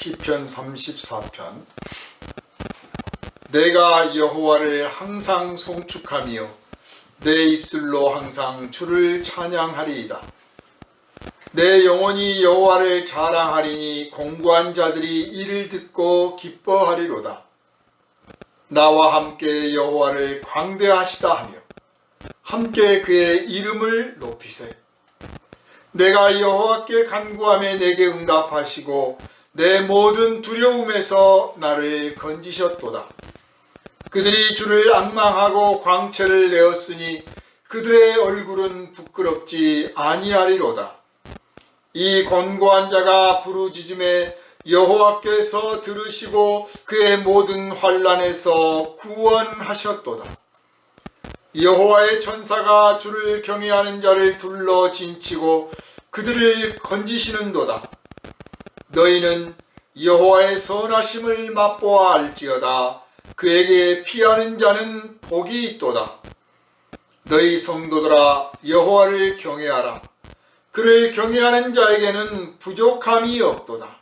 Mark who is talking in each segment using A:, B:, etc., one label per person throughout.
A: 시편 34편. 내가 여호와를 항상 송축하며 내 입술로 항상 주를 찬양하리이다. 내 영혼이 여호와를 자랑하리니 공고한 자들이 이를 듣고 기뻐하리로다. 나와 함께 여호와를 광대하시다 하며 함께 그의 이름을 높이세. 내가 여호와께 간구하며 내게 응답하시고 내 모든 두려움에서 나를 건지셨도다. 그들이 주를 앙망하고 광채를 내었으니 그들의 얼굴은 부끄럽지 아니하리로다. 이 권고한 자가 부르짖음에 여호와께서 들으시고 그의 모든 환난에서 구원하셨도다. 여호와의 천사가 주를 경외하는 자를 둘러 진치고 그들을 건지시는도다. 너희는 여호와의 선하심을 맛보아 알지어다. 그에게 피하는 자는 복이 있도다. 너희 성도들아 여호와를 경외하라. 그를 경외하는 자에게는 부족함이 없도다.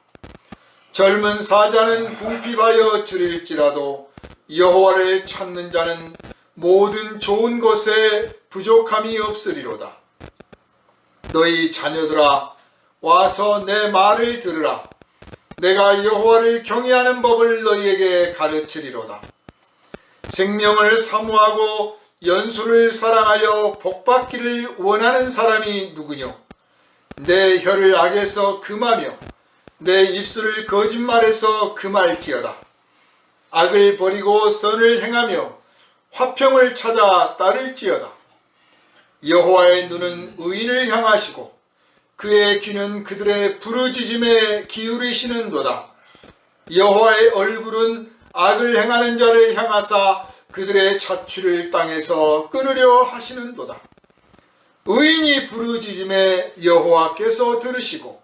A: 젊은 사자는 궁핍하여 줄일지라도 여호와를 찾는 자는 모든 좋은 것에 부족함이 없으리로다. 너희 자녀들아 와서 내 말을 들으라. 내가 여호와를 경외하는 법을 너희에게 가르치리로다. 생명을 사모하고 연수를 사랑하여 복받기를 원하는 사람이 누구뇨? 내 혀를 악에서 금하며 내 입술을 거짓말에서 금할지어다. 악을 버리고 선을 행하며 화평을 찾아 따를지어다. 여호와의 눈은 의인을 향하시고 그의 귀는 그들의 부르짖음에 기울이시는도다. 여호와의 얼굴은 악을 행하는 자를 향하사 그들의 자취를 땅에서 끊으려 하시는도다. 의인이 부르짖음에 여호와께서 들으시고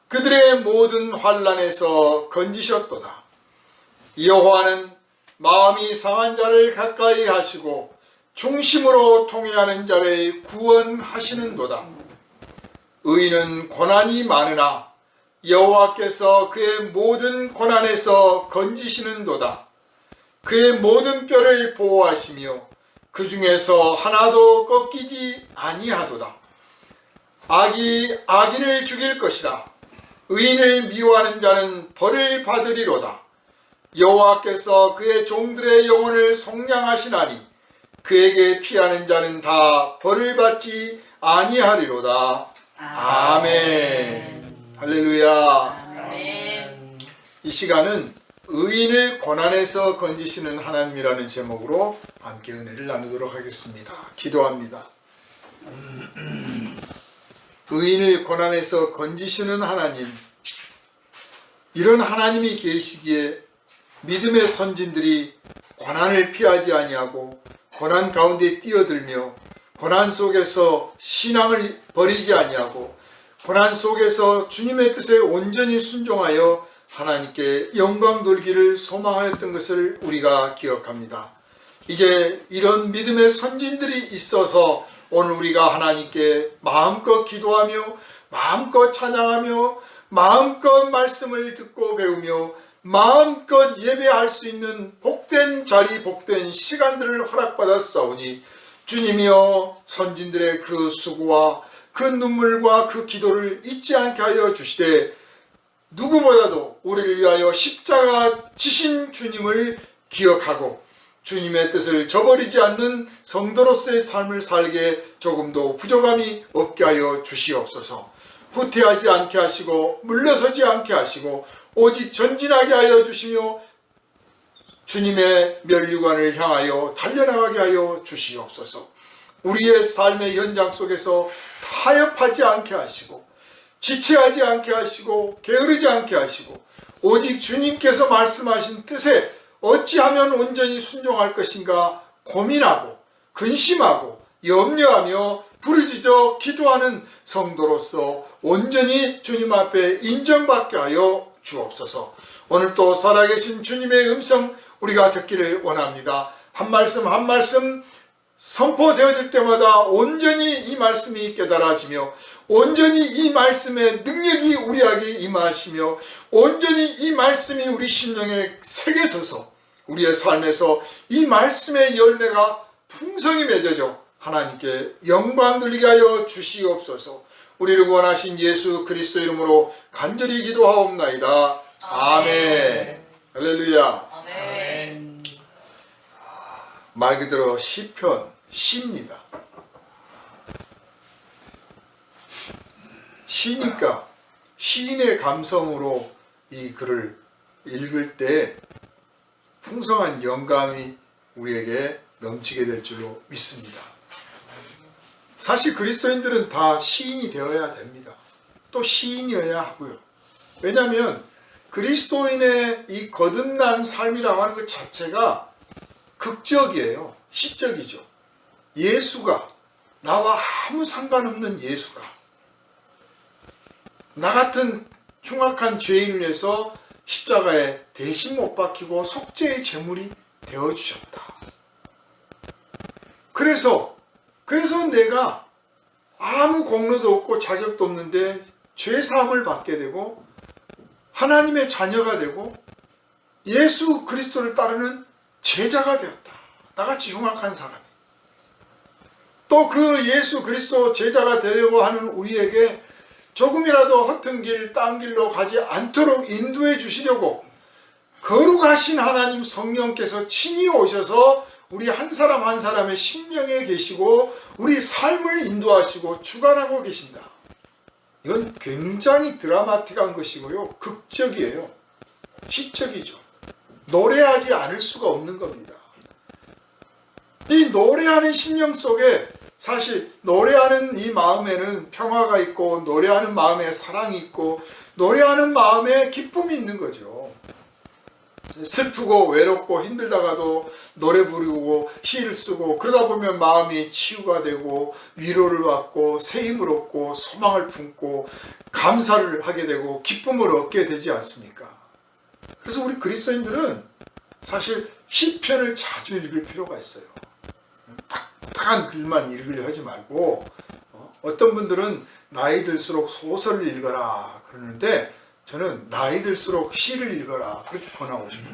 A: 그들의 모든 환난에서 건지셨도다. 여호와는 마음이 상한 자를 가까이 하시고 중심으로 통회하는 자를 구원하시는도다. 의인은 고난이 많으나 여호와께서 그의 모든 고난에서 건지시는도다. 그의 모든 뼈를 보호하시며 그 중에서 하나도 꺾이지 아니하도다. 악이 악인을 죽일 것이다. 의인을 미워하는 자는 벌을 받으리로다. 여호와께서 그의 종들의 영혼을 속량하시나니 그에게 피하는 자는 다 벌을 받지 아니하리로다. 아멘. 할렐루야.
B: 아멘.
A: 이 시간은 의인을 고난에서 건지시는 하나님이라는 제목으로 함께 은혜를 나누도록 하겠습니다. 기도합니다. 의인을 고난에서 건지시는 하나님, 이런 하나님이 계시기에 믿음의 선진들이 고난을 피하지 아니하고 고난 가운데 뛰어들며 고난 속에서 신앙을 버리지 아니하고 고난 속에서 주님의 뜻에 온전히 순종하여 하나님께 영광 돌기를 소망하였던 것을 우리가 기억합니다. 이제 이런 믿음의 선진들이 있어서 오늘 우리가 하나님께 마음껏 기도하며 마음껏 찬양하며 마음껏 말씀을 듣고 배우며 마음껏 예배할 수 있는 복된 자리, 복된 시간들을 허락받았사오니 주님이여 선진들의 그 수고와 그 눈물과 그 기도를 잊지 않게 하여 주시되 누구보다도 우리를 위하여 십자가 지신 주님을 기억하고 주님의 뜻을 저버리지 않는 성도로서의 삶을 살게 조금도 부족함이 없게 하여 주시옵소서. 후퇴하지 않게 하시고 물러서지 않게 하시고 오직 전진하게 하여 주시며 주님의 면류관을 향하여 달려나가게 하여 주시옵소서. 우리의 삶의 현장 속에서 타협하지 않게 하시고 지체하지 않게 하시고 게으르지 않게 하시고 오직 주님께서 말씀하신 뜻에 어찌하면 온전히 순종할 것인가 고민하고 근심하고 염려하며 부르짖어 기도하는 성도로서 온전히 주님 앞에 인정받게 하여 주옵소서. 오늘 또 살아계신 주님의 음성 우리가 듣기를 원합니다. 한 말씀 한 말씀 선포되어질 때마다 온전히 이 말씀이 깨달아지며 온전히 이 말씀의 능력이 우리에게 임하시며 온전히 이 말씀이 우리 심령에 새겨져서 우리의 삶에서 이 말씀의 열매가 풍성히 맺어져 하나님께 영광 돌리게 하여 주시옵소서. 우리를 구원하신 예수 그리스도 이름으로 간절히 기도하옵나이다. 아멘. 할렐루야.
B: 아멘.
A: 말 그대로 시편, 시입니다. 시니까 시인의 감성으로 이 글을 읽을 때 풍성한 영감이 우리에게 넘치게 될 줄로 믿습니다. 사실 그리스도인들은 다 시인이 되어야 됩니다. 또 시인이어야 하고요. 왜냐하면 그리스도인의 이 거듭난 삶이라고 하는 것 자체가 극적이에요. 시적이죠. 예수가, 나와 아무 상관없는 예수가 나 같은 흉악한 죄인을 위해서 십자가에 대신 못 박히고 속죄의 제물이 되어주셨다. 그래서 내가 아무 공로도 없고 자격도 없는데 죄사함을 받게 되고 하나님의 자녀가 되고 예수 그리스도를 따르는 제자가 되었다. 나같이 흉악한 사람이. 또 그 예수 그리스도 제자가 되려고 하는 우리에게 조금이라도 허튼 길, 딴 길로 가지 않도록 인도해 주시려고 거룩하신 하나님 성령께서 친히 오셔서 우리 한 사람 한 사람의 심령에 계시고 우리 삶을 인도하시고 주관하고 계신다. 이건 굉장히 드라마틱한 것이고요. 극적이에요. 시적이죠. 노래하지 않을 수가 없는 겁니다. 이 노래하는 심령 속에 사실 노래하는 이 마음에는 평화가 있고 노래하는 마음에 사랑이 있고 노래하는 마음에 기쁨이 있는 거죠. 슬프고 외롭고 힘들다가도 노래 부르고 시를 쓰고 그러다 보면 마음이 치유가 되고 위로를 받고 새 힘을 얻고 소망을 품고 감사를 하게 되고 기쁨을 얻게 되지 않습니까? 그래서 우리 그리스도인들은 사실 시편을 자주 읽을 필요가 있어요. 딱딱한 글만 읽으려 하지 말고 어떤 분들은 나이 들수록 소설을 읽어라 그러는데 저는 나이 들수록 시를 읽어라 그렇게 권하고 싶어요.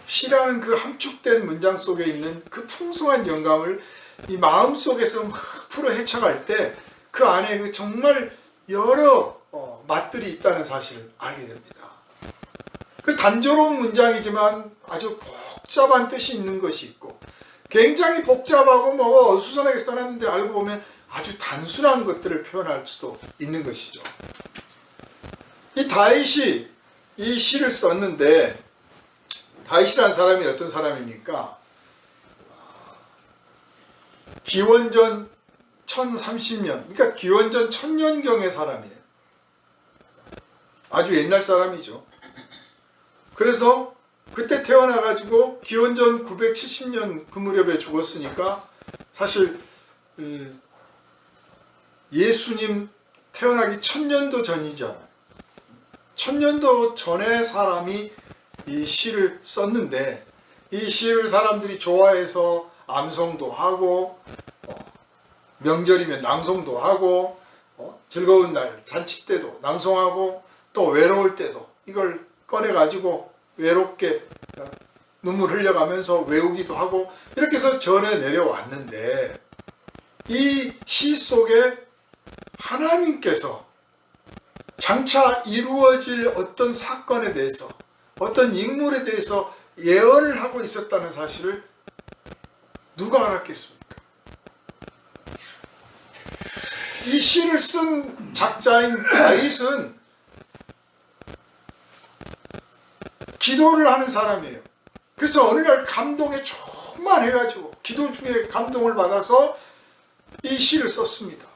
A: 시라는 그 함축된 문장 속에 있는 그 풍성한 영감을 이 마음속에서 막 풀어 헤쳐갈 때 그 안에 그 정말 여러 맛들이 있다는 사실을 알게 됩니다. 그 단조로운 문장이지만 아주 복잡한 뜻이 있는 것이 있고 굉장히 복잡하고 뭐 어수선하게 써놨는데 알고 보면 아주 단순한 것들을 표현할 수도 있는 것이죠. 이 다윗이 이 시를 썼는데 다윗이라는 사람이 어떤 사람입니까? 기원전 1030년, 그러니까 기원전 1000년경의 사람이에요. 아주 옛날 사람이죠. 그래서 그때 태어나가지고 기원전 970년 그 무렵에 죽었으니까 사실 예수님 태어나기 1000년도 전이잖아요. 1000년도 전에 사람이 이 시를 썼는데 이 시를 사람들이 좋아해서 암송도 하고 명절이면 낭송도 하고 즐거운 날 잔치 때도 낭송하고 또 외로울 때도 이걸 꺼내가지고 외롭게 눈물 흘려가면서 외우기도 하고 이렇게 해서 전해 내려왔는데 이 시 속에 하나님께서 장차 이루어질 어떤 사건에 대해서 어떤 인물에 대해서 예언을 하고 있었다는 사실을 누가 알았겠습니까? 이 시를 쓴 작자인 다윗은 기도를 하는 사람이에요. 그래서 어느 날 감동에 충만해가지고 기도 중에 감동을 받아서 이 시를 썼습니다.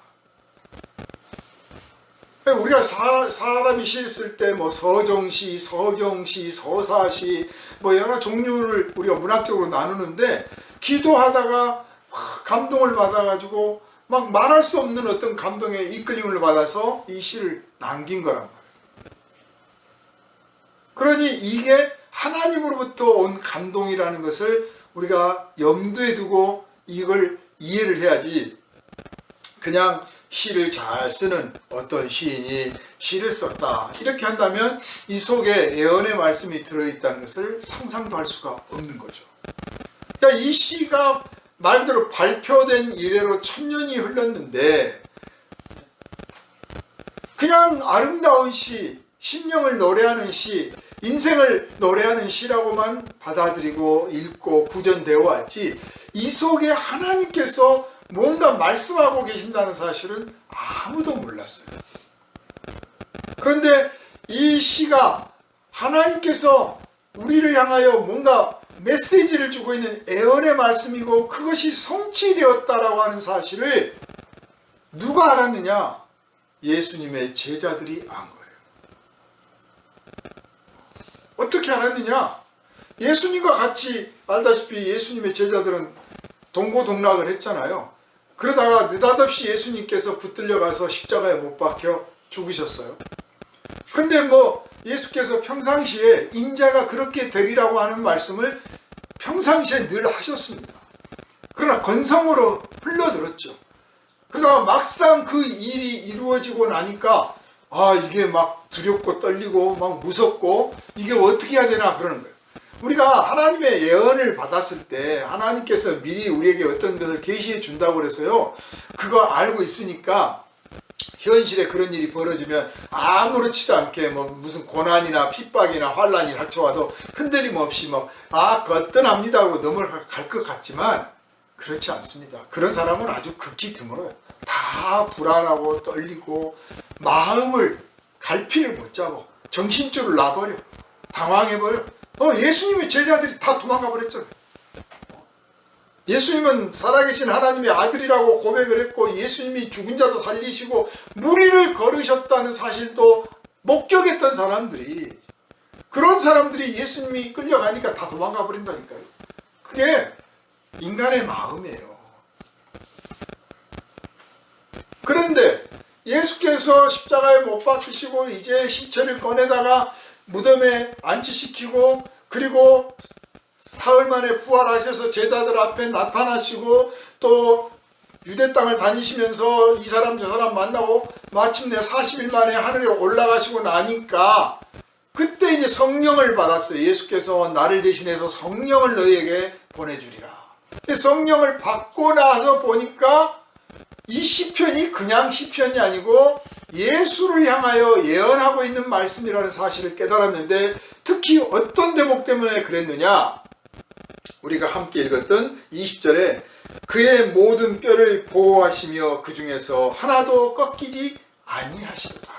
A: 우리가 사람이 시 쓸 때 뭐 서정시, 서경시, 서사시 뭐 여러 종류를 우리가 문학적으로 나누는데 기도하다가 감동을 받아가지고 막 말할 수 없는 어떤 감동의 이끌림을 받아서 이 시를 남긴 거란 말이에요. 그러니 이게 하나님으로부터 온 감동이라는 것을 우리가 염두에 두고 이걸 이해를 해야지, 그냥 시를 잘 쓰는 어떤 시인이 시를 썼다 이렇게 한다면 이 속에 예언의 말씀이 들어있다는 것을 상상도 할 수가 없는 거죠. 그러니까 이 시가 말 그대로 발표된 이래로 1000년이 흘렀는데 그냥 아름다운 시, 심령을 노래하는 시, 인생을 노래하는 시라고만 받아들이고 읽고 구전되어 왔지, 이 속에 하나님께서 뭔가 말씀하고 계신다는 사실은 아무도 몰랐어요. 그런데 이 시가 하나님께서 우리를 향하여 뭔가 메시지를 주고 있는 애언의 말씀이고 그것이 성취되었다라고 하는 사실을 누가 알았느냐? 예수님의 제자들이 안 거예요. 어떻게 알았느냐? 예수님과 같이, 알다시피 예수님의 제자들은 동고동락을 했잖아요. 그러다가 느닷없이 예수님께서 붙들려 가서 십자가에 못 박혀 죽으셨어요. 근데 예수께서 평상시에 인자가 그렇게 되리라고 하는 말씀을 평상시에 늘 하셨습니다. 그러나 건성으로 흘러들었죠. 그러다가 막상 그 일이 이루어지고 나니까 이게 막 두렵고 떨리고 막 무섭고 이게 어떻게 해야 되나 그러는 거예요. 우리가 하나님의 예언을 받았을 때 하나님께서 미리 우리에게 어떤 것을 계시해 준다고 그래서요, 그거 알고 있으니까 현실에 그런 일이 벌어지면 아무렇지도 않게 무슨 고난이나 핍박이나 환란이 닥쳐와도 흔들림 없이 거뜬합니다 하고 넘어갈 것 같지만 그렇지 않습니다. 그런 사람은 아주 극히 드물어요. 다 불안하고 떨리고 마음을 갈피를 못 잡고 정신줄을 놔버려, 당황해버려. 예수님의 제자들이 다 도망가 버렸잖아요. 예수님은 살아계신 하나님의 아들이라고 고백을 했고 예수님이 죽은 자도 살리시고 무리를 걸으셨다는 사실도 목격했던 사람들이, 그런 사람들이 예수님이 끌려가니까 다 도망가 버린다니까요. 그게 인간의 마음이에요. 그런데 예수께서 십자가에 못 박히시고 이제 시체를 꺼내다가 무덤에 안치시키고 그리고 사흘 만에 부활하셔서 제자들 앞에 나타나시고 또 유대 땅을 다니시면서 이 사람 저 사람 만나고 마침내 40일 만에 하늘에 올라가시고 나니까 그때 이제 성령을 받았어요. 예수께서 나를 대신해서 성령을 너희에게 보내주리라. 성령을 받고 나서 보니까 이 시편이 그냥 시편이 아니고 예수를 향하여 예언하고 있는 말씀이라는 사실을 깨달았는데, 특히 어떤 대목 때문에 그랬느냐? 우리가 함께 읽었던 20절에 그의 모든 뼈를 보호하시며 그 중에서 하나도 꺾이지 아니하시도다.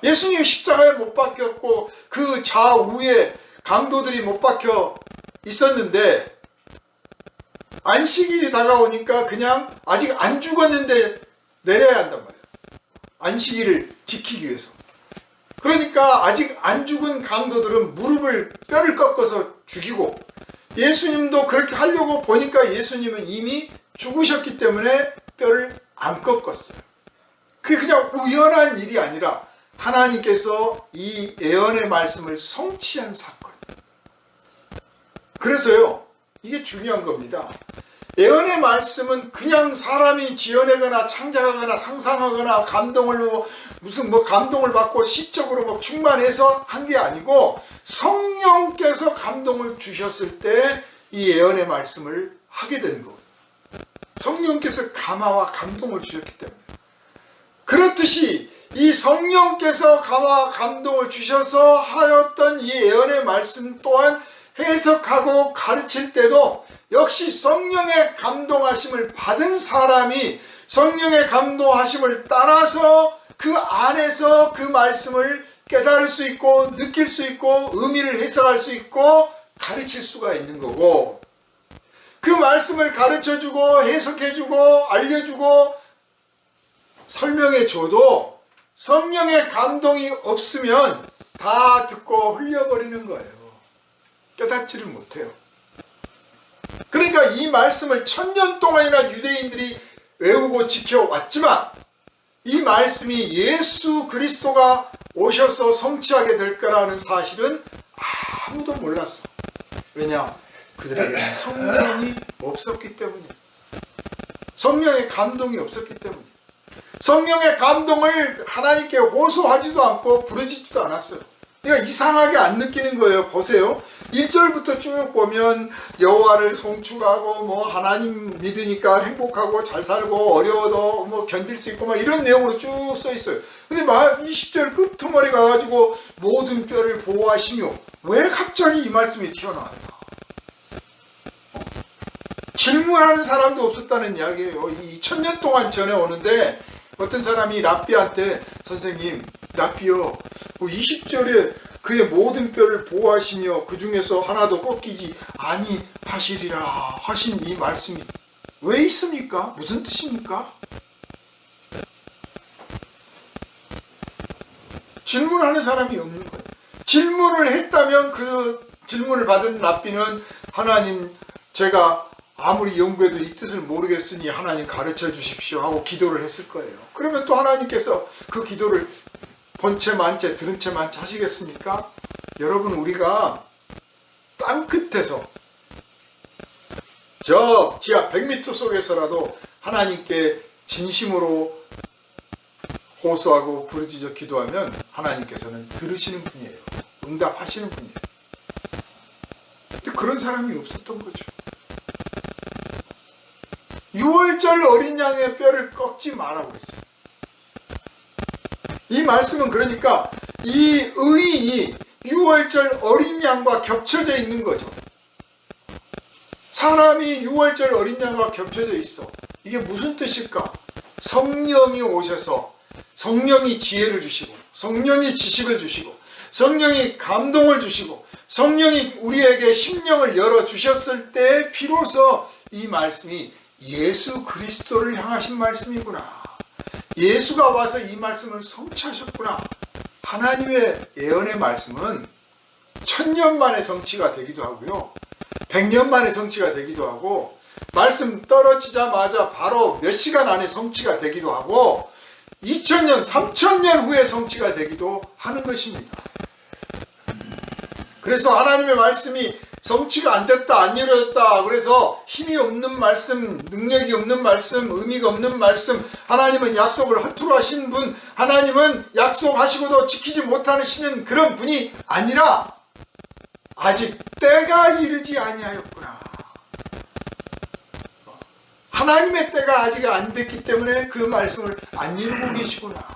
A: 예수님 십자가에 못 박혔고 그 좌우에 강도들이 못 박혀 있었는데 안식일이 다가오니까 그냥 아직 안 죽었는데 내려야 한단 말이에요. 안식일을 지키기 위해서. 그러니까 아직 안 죽은 강도들은 뼈를 꺾어서 죽이고, 예수님도 그렇게 하려고 보니까 예수님은 이미 죽으셨기 때문에 뼈를 안 꺾었어요. 그게 그냥 우연한 일이 아니라 하나님께서 이 예언의 말씀을 성취한 사건. 그래서요, 이게 중요한 겁니다. 예언의 말씀은 그냥 사람이 지어내거나 창작하거나 상상하거나 감동을 감동을 받고 시적으로 충만해서 한 게 아니고 성령께서 감동을 주셨을 때 이 예언의 말씀을 하게 되는 거거든요. 성령께서 감화와 감동을 주셨기 때문에. 그렇듯이 이 성령께서 감화와 감동을 주셔서 하였던 이 예언의 말씀 또한 해석하고 가르칠 때도 역시 성령의 감동하심을 받은 사람이 성령의 감동하심을 따라서 그 안에서 그 말씀을 깨달을 수 있고 느낄 수 있고 의미를 해석할 수 있고 가르칠 수가 있는 거고, 그 말씀을 가르쳐주고 해석해주고 알려주고 설명해줘도 성령의 감동이 없으면 다 듣고 흘려버리는 거예요. 깨닫지를 못해요. 그러니까 이 말씀을 1000년 동안이나 유대인들이 외우고 지켜왔지만 이 말씀이 예수 그리스도가 오셔서 성취하게 될 거라는 사실은 아무도 몰랐어. 왜냐? 그들에게는 성령이 없었기 때문이에요. 성령의 감동이 없었기 때문이에요. 성령의 감동을 하나님께 호소하지도 않고 부르짖지도 않았어요. 그러니까 이상하게 안 느끼는 거예요. 보세요. 1절부터 쭉 보면 여호와를 송축하고 뭐 하나님 믿으니까 행복하고 잘 살고 어려워도 뭐 견딜 수 있고 막 이런 내용으로 쭉 써 있어요. 근데 막 20절 끝머리 가가지고 모든 뼈를 보호하시며, 왜 갑자기 이 말씀이 튀어나왔나? 질문하는 사람도 없었다는 이야기예요. 이 2000년 동안 전해 오는데 어떤 사람이 랍비한테, 선생님, 랍비요, 20절에 그의 모든 뼈를 보호하시며 그 중에서 하나도 꺾이지 아니하시리라 하신 이 말씀이 왜 있습니까? 무슨 뜻입니까? 질문하는 사람이 없는 거예요. 질문을 했다면 그 질문을 받은 랍비는, 하나님, 제가 아무리 연구해도 이 뜻을 모르겠으니 하나님 가르쳐 주십시오 하고 기도를 했을 거예요. 그러면 또 하나님께서 그 기도를 본 채 만채 들은 채 만채 하시겠습니까? 여러분, 우리가 땅끝에서 저 지하 100m 속에서라도 하나님께 진심으로 호소하고 부르짖어 기도하면 하나님께서는 들으시는 분이에요. 응답하시는 분이에요. 근데 그런 사람이 없었던 거죠. 6월절 어린 양의 뼈를 꺾지 말라고 했어요. 이 말씀은 그러니까 이 의인이 6월절 어린 양과 겹쳐져 있는 거죠. 사람이 6월절 어린 양과 겹쳐져 있어. 이게 무슨 뜻일까? 성령이 오셔서 성령이 지혜를 주시고, 성령이 지식을 주시고, 성령이 감동을 주시고, 성령이 우리에게 심령을 열어주셨을 때 비로소 이 말씀이 예수 그리스도를 향하신 말씀이구나. 예수가 와서 이 말씀을 성취하셨구나. 하나님의 예언의 말씀은 1000년 만에 성취가 되기도 하고요, 100년 만에 성취가 되기도 하고, 말씀 떨어지자마자 바로 몇 시간 안에 성취가 되기도 하고, 2000년, 3000년 후에 성취가 되기도 하는 것입니다. 그래서 하나님의 말씀이 성취가 안 됐다, 안 이루어졌다, 그래서 힘이 없는 말씀, 능력이 없는 말씀, 의미가 없는 말씀, 하나님은 약속을 허투루 하신 분, 하나님은 약속하시고도 지키지 못하시는 그런 분이 아니라 아직 때가 이르지 아니하였구나. 하나님의 때가 아직 안 됐기 때문에 그 말씀을 안 이루고 계시구나.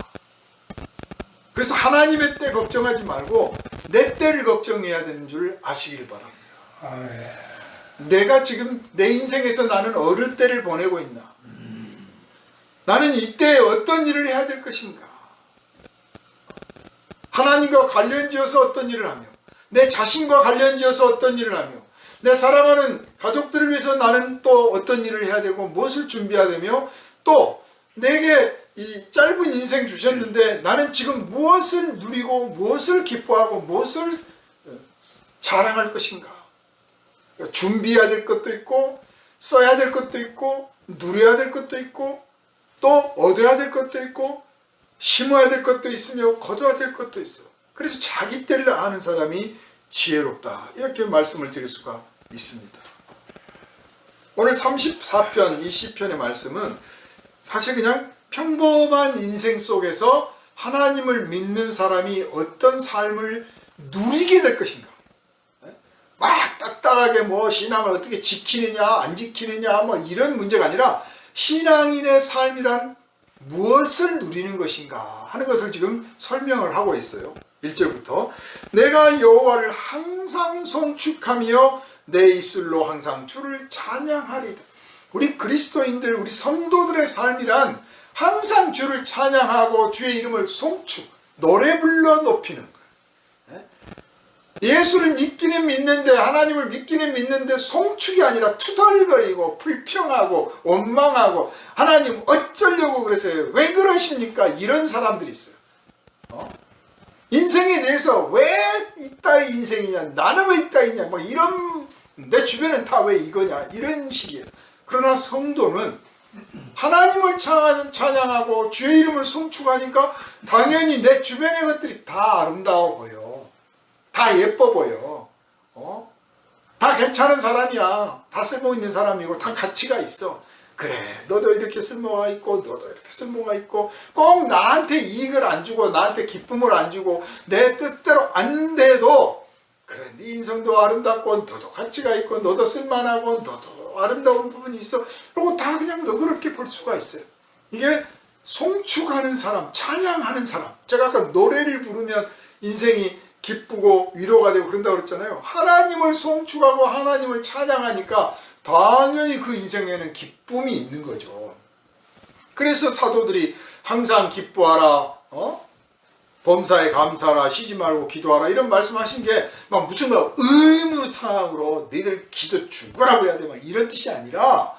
A: 그래서 하나님의 때 걱정하지 말고 내 때를 걱정해야 되는 줄 아시길 바랍니다. 내가 지금 내 인생에서 나는 어느 때를 보내고 있나? 나는 이때에 어떤 일을 해야 될 것인가? 하나님과 관련지어서 어떤 일을 하며, 내 자신과 관련지어서 어떤 일을 하며, 내 사랑하는 가족들을 위해서 나는 또 어떤 일을 해야 되고 무엇을 준비해야 되며, 또 내게 이 짧은 인생 주셨는데 나는 지금 무엇을 누리고 무엇을 기뻐하고 무엇을 자랑할 것인가? 준비해야 될 것도 있고, 써야 될 것도 있고, 누려야 될 것도 있고, 또 얻어야 될 것도 있고, 심어야 될 것도 있으며 거둬야 될 것도 있어. 그래서 자기 때를 아는 사람이 지혜롭다, 이렇게 말씀을 드릴 수가 있습니다. 오늘 34편, 이 시편의 말씀은 사실 그냥 평범한 인생 속에서 하나님을 믿는 사람이 어떤 삶을 누리게 될 것인가, 막 딱딱하게 뭐 신앙을 어떻게 지키느냐 안 지키느냐 뭐 이런 문제가 아니라 신앙인의 삶이란 무엇을 누리는 것인가 하는 것을 지금 설명을 하고 있어요. 1절부터 내가 여호와를 항상 송축하며 내 입술로 항상 주를 찬양하리다. 우리 그리스도인들, 우리 성도들의 삶이란 항상 주를 찬양하고 주의 이름을 송축, 노래 불러 높이는 거예요. 예수를 믿기는 믿는데, 하나님을 믿기는 믿는데 송축이 아니라 투덜거리고 불평하고 원망하고 하나님 어쩌려고 그러세요? 왜 그러십니까? 이런 사람들이 있어요. 인생에 대해서 왜 이따위 인생이냐, 나는 왜 이따위냐, 뭐 이런, 내 주변은 다 왜 이거냐, 이런 식이에요. 그러나 성도는 하나님을 찬양하고 주의 이름을 송축하니까 당연히 내 주변의 것들이 다 아름다워 보여, 다 예뻐 보여, 다 괜찮은 사람이야. 다 쓸모 있는 사람이고 다 가치가 있어. 그래, 너도 이렇게 쓸모가 있고 너도 이렇게 쓸모가 있고 꼭 나한테 이익을 안 주고 나한테 기쁨을 안 주고 내 뜻대로 안 돼도 그래, 네 인성도 아름답고 너도 가치가 있고 너도 쓸만하고 너도 아름다운 부분이 있어. 그리고 다 그냥 너그럽게 볼 수가 있어요. 이게 송축하는 사람, 찬양하는 사람. 제가 아까 노래를 부르면 인생이 기쁘고 위로가 되고 그런다고 그랬잖아요. 하나님을 송축하고 하나님을 찬양하니까 당연히 그 인생에는 기쁨이 있는 거죠. 그래서 사도들이 항상 기뻐하라, 범사에 감사하라, 쉬지 말고 기도하라 이런 말씀하신 게 막 무슨 막 의무사항으로 너희들 기도 죽으라고 해야 돼 막 이런 뜻이 아니라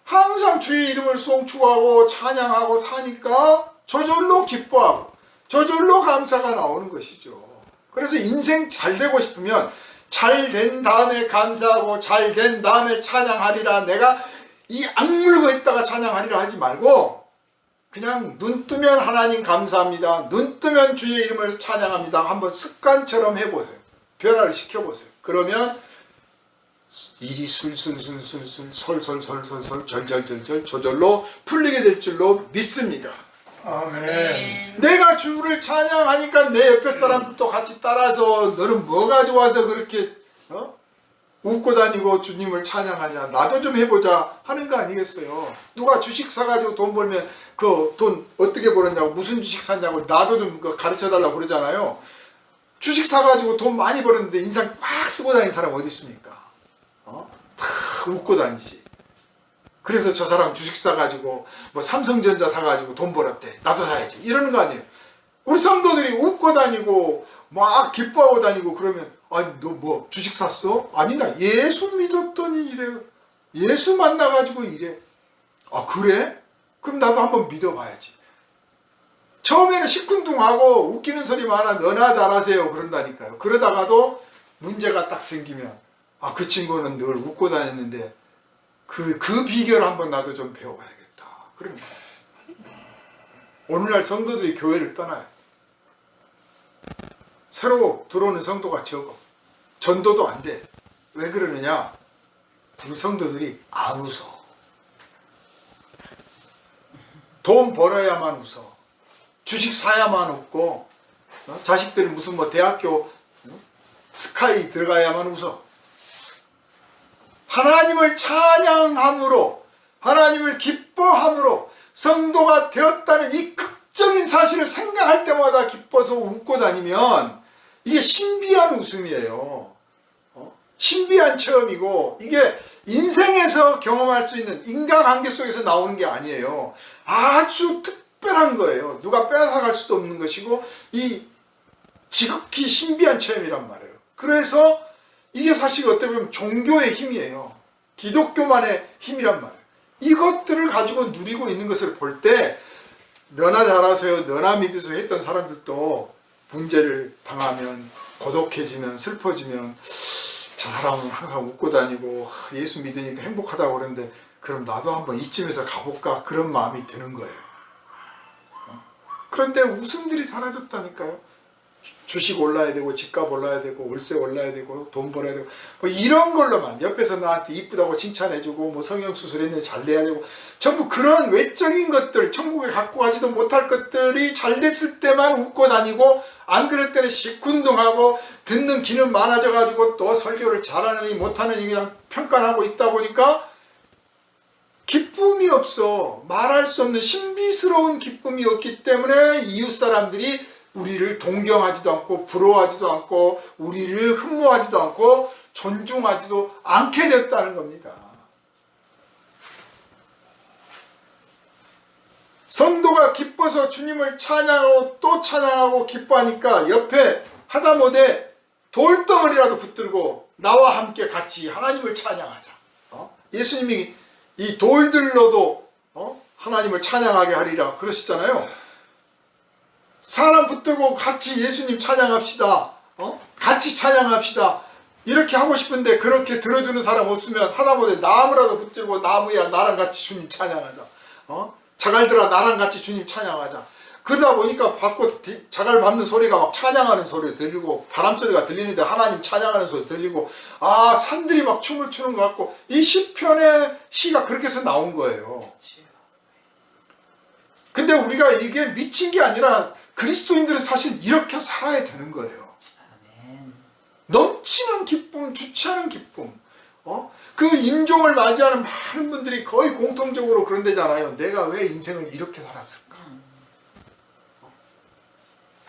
A: 항상 주의 이름을 송축하고 찬양하고 사니까 저절로 기뻐하고 저절로 감사가 나오는 것이죠. 그래서 인생 잘 되고 싶으면 잘 된 다음에 감사하고 잘 된 다음에 찬양하리라, 내가 이 악물고 있다가 찬양하리라 하지 말고 그냥 눈 뜨면 하나님 감사합니다, 눈 뜨면 주의 이름을 찬양합니다 한번 습관처럼 해보세요. 변화를 시켜보세요. 그러면 일이 술술술술술 솔솔솔솔솔 절절절절 저절로 풀리게 될 줄로 믿습니다.
B: 아멘.
A: 내가 주를 찬양하니까 내 옆에 사람들도 같이 따라서 너는 뭐가 좋아서 그렇게 웃고 다니고 주님을 찬양하냐, 나도 좀 해보자 하는 거 아니겠어요. 누가 주식 사가지고 돈 벌면 그 돈 어떻게 벌었냐고, 무슨 주식 샀냐고 나도 좀 가르쳐달라고 그러잖아요. 주식 사가지고 돈 많이 벌었는데 인상 막 쓰고 다니는 사람 어디 있습니까? 다 웃고 다니지. 그래서 저 사람 주식 사가지고 뭐 삼성전자 사가지고 돈 벌었대, 나도 사야지 이러는 거 아니에요. 우리 성도들이 웃고 다니고 막 기뻐하고 다니고 그러면 아니 너 뭐 주식 샀어? 아니 나 예수 믿었더니 이래, 예수 만나가지고 이래. 아 그래? 그럼 나도 한번 믿어봐야지. 처음에는 시큰둥하고 웃기는 소리 많아 너나 잘하세요 그런다니까요. 그러다가도 문제가 딱 생기면 아 그 친구는 늘 웃고 다녔는데 그 비결을 한번 나도 좀 배워봐야겠다. 그러면 오늘날 성도들이 교회를 떠나요. 새로 들어오는 성도가 적어. 전도도 안 돼. 왜 그러느냐? 우리 성도들이 안 웃어. 돈 벌어야만 웃어. 주식 사야만 웃고, 자식들 무슨 뭐 대학교 스카이 들어가야만 웃어. 하나님을 찬양함으로, 하나님을 기뻐함으로 성도가 되었다는 이 극적인 사실을 생각할 때마다 기뻐서 웃고 다니면 이게 신비한 웃음이에요. 신비한 체험이고 이게 인생에서 경험할 수 있는, 인간관계 속에서 나오는 게 아니에요. 아주 특별한 거예요. 누가 뺏어갈 수도 없는 것이고 이 지극히 신비한 체험이란 말이에요. 그래서 이게 사실 어떻게 보면 종교의 힘이에요. 기독교만의 힘이란 말이에요. 이것들을 가지고 누리고 있는 것을 볼 때 너나 잘하세요, 너나 믿으세요 했던 사람들도 문제를 당하면 고독해지면 슬퍼지면 저 사람은 항상 웃고 다니고 예수 믿으니까 행복하다고 그러는데 그럼 나도 한번 이쯤에서 가볼까 그런 마음이 드는 거예요. 그런데 웃음들이 사라졌다니까요. 주식 올라야 되고 집값 올라야 되고 월세 올라야 되고 돈 벌어야 되고 뭐 이런 걸로만 옆에서 나한테 이쁘다고 칭찬해주고 뭐 성형수술했는데 잘 돼야 되고 전부 그런 외적인 것들, 천국에 갖고 가지도 못할 것들이 잘 됐을 때만 웃고 다니고 안 그럴 때는 시큰둥하고 듣는 귀는 많아져 가지고 또 설교를 잘하느니 못하느니 그냥 평가하고 있다 보니까 기쁨이 없어. 말할 수 없는 신비스러운 기쁨이 없기 때문에 이웃 사람들이 우리를 동경하지도 않고 부러워하지도 않고 우리를 흠모하지도 않고 존중하지도 않게 됐다는 겁니다. 성도가 기뻐서 주님을 찬양하고 또 찬양하고 기뻐하니까 옆에 하다못해 돌덩어리라도 붙들고 나와 함께 같이 하나님을 찬양하자. 예수님이 이 돌들로도 하나님을 찬양하게 하리라 그러시잖아요. 사람 붙들고 같이 예수님 찬양합시다. 같이 찬양합시다. 이렇게 하고 싶은데 그렇게 들어주는 사람 없으면 하다못해 나무라도 붙들고 나무야 나랑 같이 주님 찬양하자. 자갈들아 나랑 같이 주님 찬양하자. 그러다 보니까 밖으로 자갈 밟는 소리가 막 찬양하는 소리 들리고 바람 소리가 들리는데 하나님 찬양하는 소리 들리고 아 산들이 막 춤을 추는 것 같고 이 시편의 시가 그렇게 해서 나온 거예요. 근데 우리가 이게 미친 게 아니라 그리스도인들은 사실 이렇게 살아야 되는 거예요. 넘치는 기쁨, 주체하는 기쁨. 그 임종을 맞이하는 많은 분들이 거의 공통적으로 그런 데잖아요. 내가 왜 인생을 이렇게 살았을까?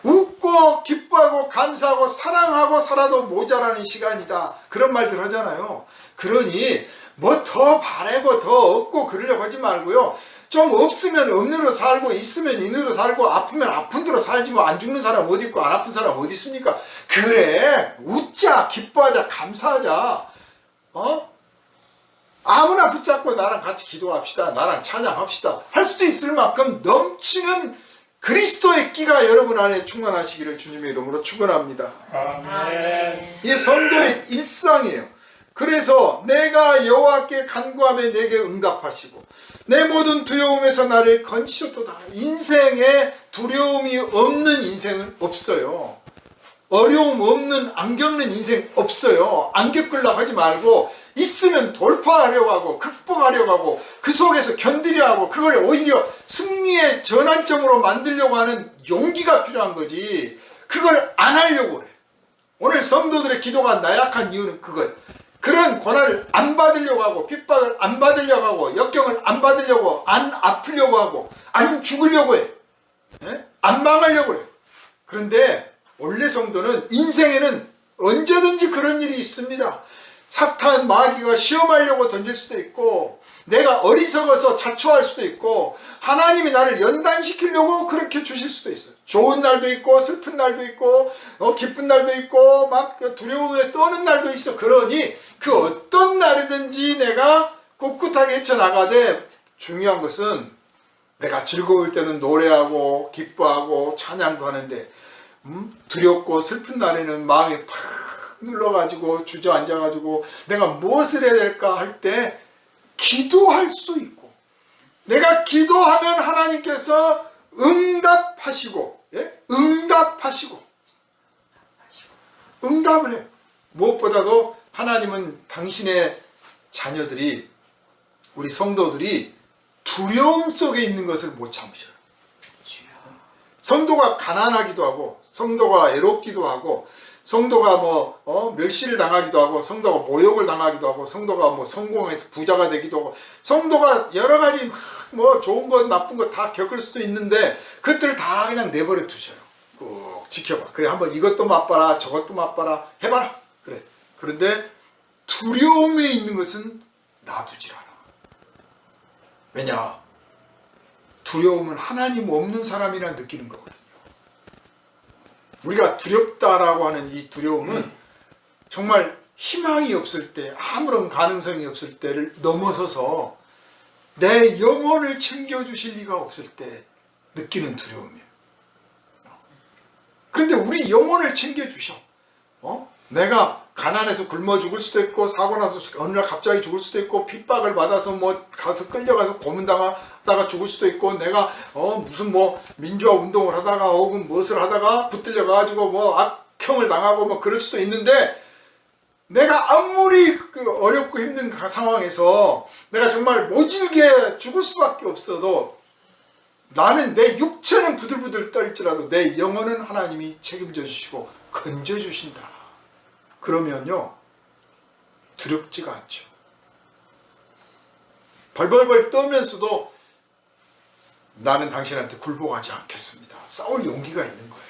A: 웃고 기뻐하고 감사하고 사랑하고 살아도 모자라는 시간이다. 그런 말들 하잖아요. 그러니 뭐 더 바라고 더 얻고 그러려고 하지 말고요. 좀 없으면 없는 대로 살고 있으면 있는 대로 살고 아프면 아픈 대로 살지 뭐 안 죽는 사람 어디 있고 안 아픈 사람 어디 있습니까? 그래 웃자 기뻐하자 감사하자. 아무나 붙잡고 나랑 같이 기도합시다. 나랑 찬양합시다. 할 수 있을 만큼 넘치는 그리스도의 끼가 여러분 안에 충만하시기를 주님의 이름으로 축원합니다.
B: 아멘.
A: 이게 성도의 일상이에요. 그래서 내가 여호와께 간구하며 내게 응답하시고 내 모든 두려움에서 나를 건지셨도다. 인생에 두려움이 없는 인생은 없어요. 어려움 없는 안 겪는 인생 없어요. 안 겪으려고 하지 말고 있으면 돌파하려고 하고 극복하려고 하고 그 속에서 견디려 하고 그걸 오히려 승리의 전환점으로 만들려고 하는 용기가 필요한 거지. 그걸 안 하려고 그래. 오늘 성도들의 기도가 나약한 이유는 그거예요. 그런 고난을 안 받으려고 하고 핍박을 안 받으려고 하고 역경을 안 받으려고 안 아프려고 하고 안 죽으려고 해. 안 망하려고 해. 그런데 원래 성도는 인생에는 언제든지 그런 일이 있습니다. 사탄 마귀가 시험하려고 던질 수도 있고 내가 어리석어서 자초할 수도 있고 하나님이 나를 연단시키려고 그렇게 주실 수도 있어요. 좋은 날도 있고 슬픈 날도 있고 기쁜 날도 있고 막 두려움에 떠는 날도 있어. 그러니 그 어떤 날이든지 내가 꿋꿋하게 헤쳐나가되 중요한 것은 내가 즐거울 때는 노래하고 기뻐하고 찬양도 하는데 두렵고 슬픈 날에는 마음이 팍 눌러가지고 주저앉아가지고 내가 무엇을 해야 될까 할 때 기도할 수 있고 내가 기도하면 하나님께서 응답하시고 응답을 해. 무엇보다도 하나님은 당신의 자녀들이 우리 성도들이 두려움 속에 있는 것을 못 참으셔요. 성도가 가난하기도 하고 성도가 외롭기도 하고 성도가 멸시를 당하기도 하고 성도가 모욕을 당하기도 하고 성도가 성공해서 부자가 되기도 하고 성도가 여러 가지 좋은 것 나쁜 것 다 겪을 수도 있는데 그것들을 다 그냥 내버려 두셔요. 꼭 지켜봐. 그래 한번 이것도 맛봐라 저것도 맛봐라 해봐라. 그래. 그런데 두려움에 있는 것은 놔두질 않아. 왜냐? 두려움은 하나님 없는 사람이라 느끼는 거거든요. 우리가 두렵다라고 하는 이 두려움은 정말 희망이 없을 때 아무런 가능성이 없을 때를 넘어서서 내 영혼을 챙겨주실 리가 없을 때 느끼는 두려움이에요. 그런데 우리 영혼을 챙겨주셔. 내가 가난해서 굶어 죽을 수도 있고 사고 나서 어느 날 갑자기 죽을 수도 있고 핍박을 받아서 가서 끌려가서 고문당하다가 죽을 수도 있고 내가 무슨 민주화 운동을 하다가 혹은 무엇을 하다가 붙들려 가지고 악형을 당하고 그럴 수도 있는데 내가 아무리 어렵고 힘든 상황에서 내가 정말 모질게 죽을 수밖에 없어도 나는 내 육체는 부들부들 떨지라도 내 영혼은 하나님이 책임져 주시고 건져 주신다. 그러면요 두렵지가 않죠. 벌벌벌 떨면서도 나는 당신한테 굴복하지 않겠습니다. 싸울 용기가 있는 거예요.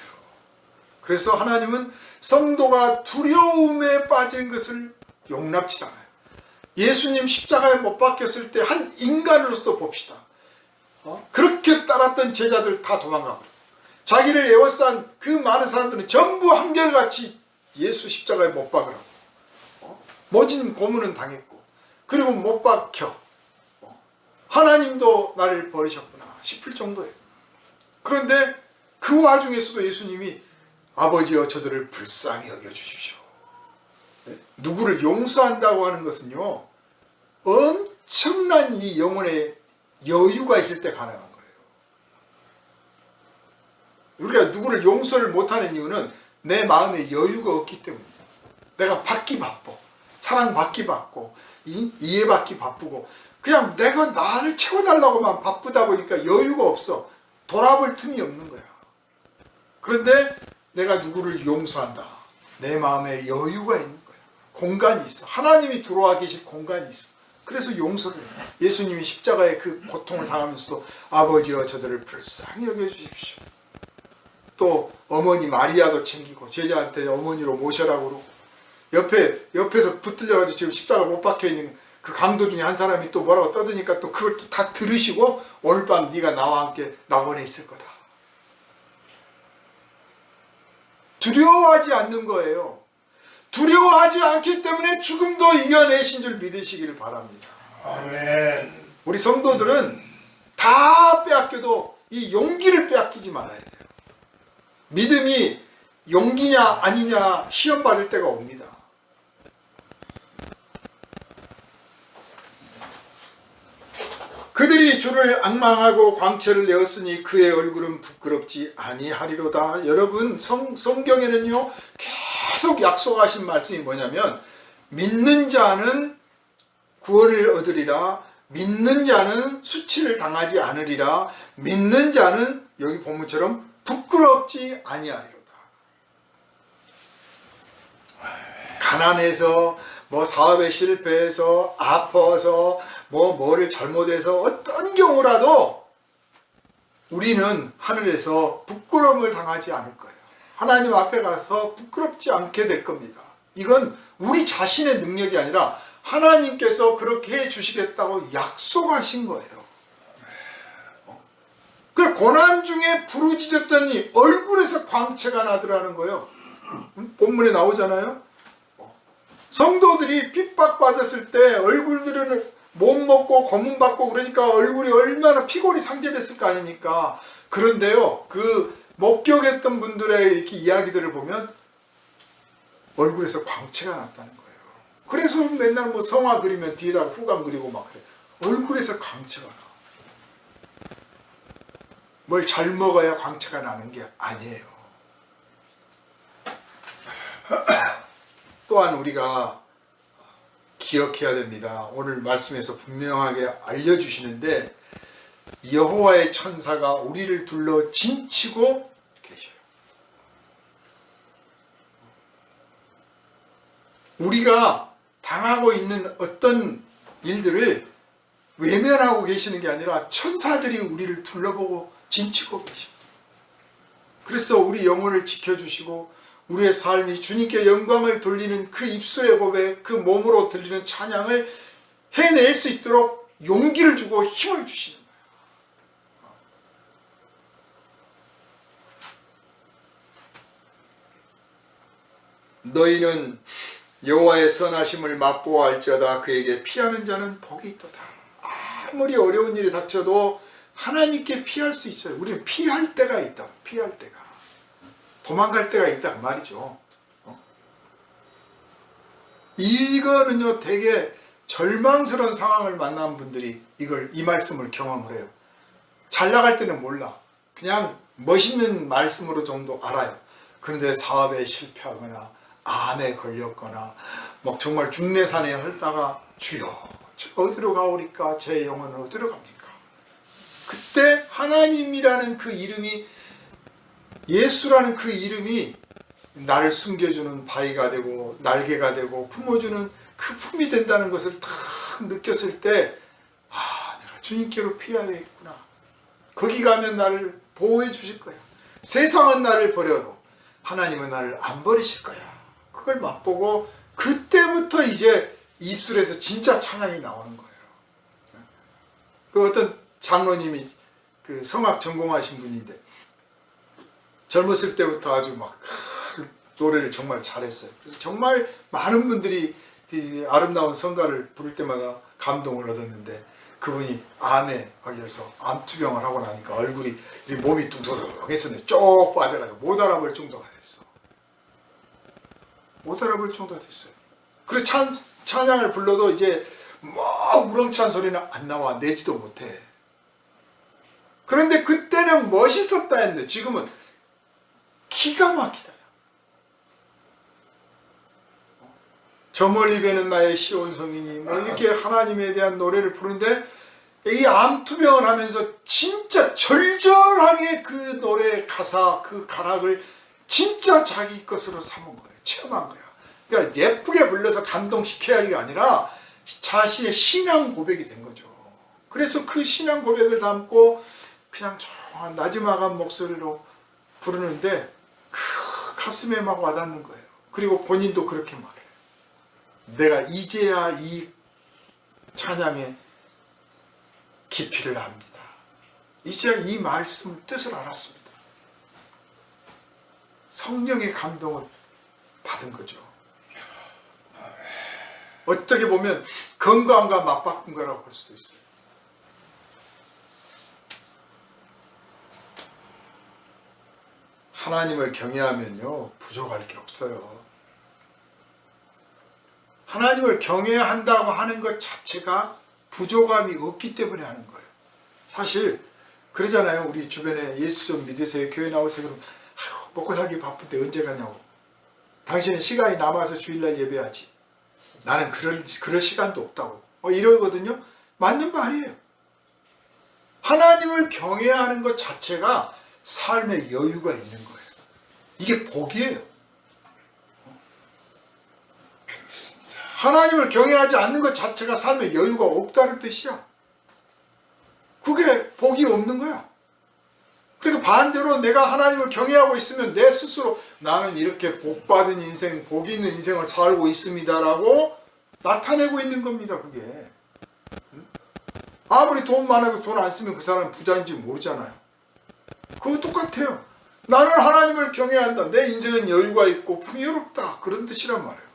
A: 그래서 하나님은 성도가 두려움에 빠진 것을 용납치 않아요. 예수님 십자가에 못 박혔을 때 한 인간으로서 봅시다. 그렇게 따랐던 제자들 다 도망가버려. 자기를 에워싼 그 많은 사람들은 전부 한결같이 예수 십자가에 못 박으라고 모진 고문은 당했고 그리고 못 박혀 하나님도 나를 버리셨구나 싶을 정도예요. 그런데 그 와중에서도 예수님이 아버지여 저들을 불쌍히 여겨주십시오. 누구를 용서한다고 하는 것은요 엄청난 이 영혼의 여유가 있을 때 가능한 거예요. 우리가 누구를 용서를 못하는 이유는 내 마음에 여유가 없기 때문이에요. 내가 받기 바빠. 사랑받기 바쁘고 이해받기 바쁘고 그냥 내가 나를 채워달라고만 바쁘다 보니까 여유가 없어. 돌아볼 틈이 없는 거야. 그런데 내가 누구를 용서한다. 내 마음에 여유가 있는 거야. 공간이 있어. 하나님이 들어와 계실 공간이 있어. 그래서 용서를 해요. 예수님이 십자가의 그 고통을 당하면서도 아버지여 저들을 불쌍히 여겨주십시오. 또 어머니 마리아도 챙기고 제자한테 어머니로 모셔라고 그러고 옆에서 붙들려가지고 지금 십자가 못 박혀있는 그 강도 중에 한 사람이 또 뭐라고 떠드니까 또 그걸 또 다 들으시고 오늘 밤 네가 나와 함께 낙원에 있을 거다. 두려워하지 않는 거예요. 두려워하지 않기 때문에 죽음도 이겨내신 줄 믿으시기를 바랍니다.
B: 아멘.
A: 우리 성도들은 다 빼앗겨도 이 용기를 빼앗기지 말아야 돼요. 믿음이 용기냐 아니냐 시험 받을 때가 옵니다. 그들이 주를 앙망하고 광채를 내었으니 그의 얼굴은 부끄럽지 아니하리로다. 여러분 성경에는요 계속 약속하신 말씀이 뭐냐면 믿는 자는 구원을 얻으리라. 믿는 자는 수치를 당하지 않으리라. 믿는 자는 여기 본문처럼 부끄럽지 아니하리로다. 가난해서 뭐 사업에 실패해서 아파서 뭐를 잘못해서 어떤 경우라도 우리는 하늘에서 부끄러움을 당하지 않을 거예요. 하나님 앞에 가서 부끄럽지 않게 될 겁니다. 이건 우리 자신의 능력이 아니라 하나님께서 그렇게 해주시겠다고 약속하신 거예요. 그 고난 중에 부르짖었더니 얼굴에서 광채가 나더라는 거예요. 본문에 나오잖아요. 성도들이 핍박받았을 때 얼굴들은 못 먹고 고문받고 그러니까 얼굴이 얼마나 피골이 상접했을 거 아닙니까? 그런데요, 그 목격했던 분들의 이렇게 이야기들을 보면 얼굴에서 광채가 났다는 거예요. 그래서 맨날 뭐 성화 그리면 뒤에다가 후광 그리고 막 그래. 얼굴에서 광채가 나. 뭘 잘 먹어야 광채가 나는 게 아니에요. 또한 우리가 기억해야 됩니다. 오늘 말씀에서 분명하게 알려주시는데 여호와의 천사가 우리를 둘러 진치고 계셔요. 우리가 당하고 있는 어떤 일들을 외면하고 계시는 게 아니라 천사들이 우리를 둘러보고 진치고 계십니다. 그래서 우리 영혼을 지켜주시고 우리의 삶이 주님께 영광을 돌리는 그 입술의 고백, 그 몸으로 들리는 찬양을 해낼 수 있도록 용기를 주고 힘을 주시는 거예요. 너희는 여호와의 선하심을 맛보아할지어다. 그에게 피하는 자는 복이 있도다. 아무리 어려운 일이 닥쳐도 하나님께 피할 수 있어요. 우리는 피할 때가 있다. 피할 때가. 도망갈 때가 있다 그 말이죠. 이거는요 되게 절망스러운 상황을 만난 분들이 이 말씀을 경험을 해요. 잘 나갈 때는 몰라. 그냥 멋있는 말씀으로 정도 알아요. 그런데 사업에 실패하거나 암에 걸렸거나 막 정말 중내산에 헐다가 주여 어디로 가오리까? 제 영혼은 어디로 갑니까? 그때 하나님이라는 그 이름이, 예수라는 그 이름이 나를 숨겨주는 바위가 되고 날개가 되고 품어주는 그 품이 된다는 것을 딱 느꼈을 때 내가 주님께로 피해야 되겠구나. 거기 가면 나를 보호해 주실 거야. 세상은 나를 버려도 하나님은 나를 안 버리실 거야. 그걸 맛보고 그때부터 이제 입술에서 진짜 찬양이 나오는 거예요. 그 어떤 장로님이 그 성악 전공하신 분인데 젊었을 때부터 아주 막 노래를 정말 잘했어요. 그래서 정말 많은 분들이 그 아름다운 성가를 부를 때마다 감동을 얻었는데 그분이 암에 걸려서 암투병을 하고 나니까 얼굴이 몸이 뚱뚱했었는데 쭉 빠져가지고 못 알아볼 정도가 됐어. 못 알아볼 정도가 됐어요. 그리고 찬양을 불러도 이제 막 우렁찬 소리는 안 나와. 내지도 못해. 그런데 그때는 멋있었다 했는데 지금은 기가 막히다. 저 멀리 배는 나의 시온 성인이 뭐 이렇게 하나님에 대한 노래를 부르는데 이 암투병을 하면서 진짜 절절하게 그 노래 가사 그 가락을 진짜 자기 것으로 삼은 거예요. 체험한 거야. 그러니까 예쁘게 불러서 감동시켜야 하기가 아니라 자신의 신앙 고백이 된 거죠. 그래서 그 신앙 고백을 담고 그냥 조용한 나지막한 목소리로 부르는데 그 가슴에 막 와닿는 거예요. 그리고 본인도 그렇게 말해요. 내가 이제야 이 찬양의 깊이를 압니다. 이제야 이 말씀 뜻을 알았습니다. 성령의 감동을 받은 거죠. 어떻게 보면 건강과 맞바꾼 거라고 볼 수도 있어요. 하나님을 경외하면요 부족할 게 없어요. 하나님을 경외한다고 하는 것 자체가 부족함이 없기 때문에 하는 거예요. 사실 그러잖아요. 우리 주변에 예수 좀 믿으세요, 교회 나오세요. 그러면 먹고 살기 바쁜데 언제 가냐고. 당신은 시간이 남아서 주일날 예배하지. 나는 그럴 시간도 없다고. 이러거든요. 맞는 말이에요. 하나님을 경외하는 것 자체가 삶의 여유가 있는 거예요. 이게 복이에요. 하나님을 경외하지 않는 것 자체가 삶의 여유가 없다는 뜻이야. 그게 복이 없는 거야. 그리고 반대로 내가 하나님을 경외하고 있으면 내 스스로 나는 이렇게 복받은 인생, 복 있는 인생을 살고 있습니다라고 나타내고 있는 겁니다. 그게. 아무리 돈 많아도 돈 안 쓰면 그 사람은 부자인지 모르잖아요. 그거 똑같아요. 나는 하나님을 경외한다. 내 인생은 여유가 있고 풍요롭다. 그런 뜻이란 말이에요.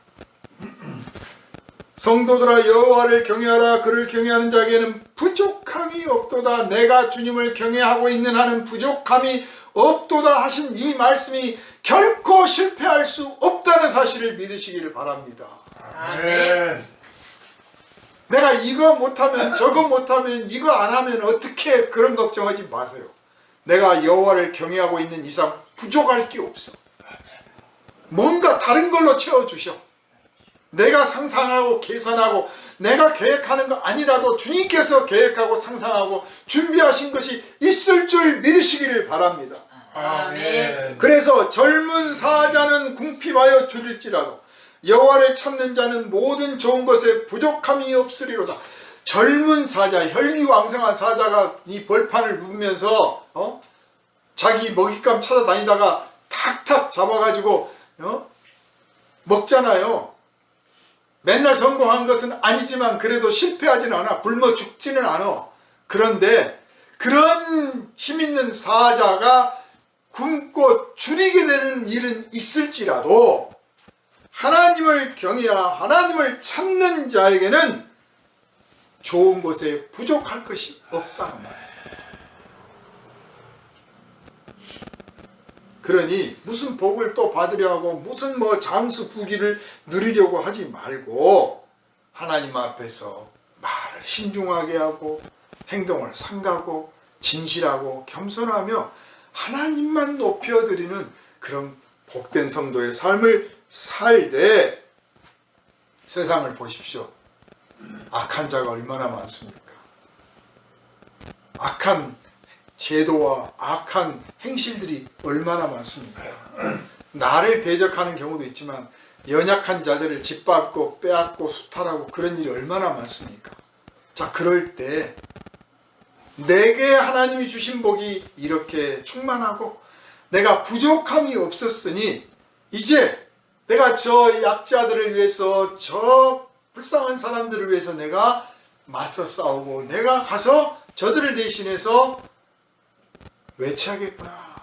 A: 성도들아 여호와를 경외하라. 그를 경외하는 자에게는 부족함이 없도다. 내가 주님을 경외하고 있는 한은 부족함이 없도다 하신 이 말씀이 결코 실패할 수 없다는 사실을 믿으시기를 바랍니다.
B: 아멘.
A: 내가 이거 못하면 저거 못하면 이거 안 하면 어떻게, 그런 걱정하지 마세요. 내가 여호와를 경외하고 있는 이상 부족할 게 없어. 뭔가 다른 걸로 채워주셔. 내가 상상하고 계산하고 내가 계획하는 거 아니라도 주님께서 계획하고 상상하고 준비하신 것이 있을 줄 믿으시기를 바랍니다.
B: 아멘.
A: 그래서 젊은 사자는 궁핍하여 줄일지라도 여호와를 찾는 자는 모든 좋은 것에 부족함이 없으리로다. 젊은 사자, 혈기왕성한 사자가 이 벌판을 누우면서 자기 먹잇감 찾아다니다가 탁탁 잡아가지고 먹잖아요. 맨날 성공한 것은 아니지만 그래도 실패하지는 않아. 굶어 죽지는 않아. 그런데 그런 힘있는 사자가 굶고 줄이게 되는 일은 있을지라도 하나님을 경외하여 하나님을 찾는 자에게는 좋은 것에 부족할 것이 없다는 말이에요. 그러니 무슨 복을 또 받으려 하고 무슨 장수 부귀를 누리려고 하지 말고 하나님 앞에서 말을 신중하게 하고 행동을 삼가고 진실하고 겸손하며 하나님만 높여드리는 그런 복된 성도의 삶을 살되, 세상을 보십시오. 악한 자가 얼마나 많습니까? 악한 제도와 악한 행실들이 얼마나 많습니까? 나를 대적하는 경우도 있지만 연약한 자들을 짓밟고 빼앗고 수탈하고 그런 일이 얼마나 많습니까? 자, 그럴 때 내게 하나님이 주신 복이 이렇게 충만하고 내가 부족함이 없었으니 이제 내가 저 약자들을 위해서, 저 불쌍한 사람들을 위해서 내가 맞서 싸우고 내가 가서 저들을 대신해서 외치하겠구나.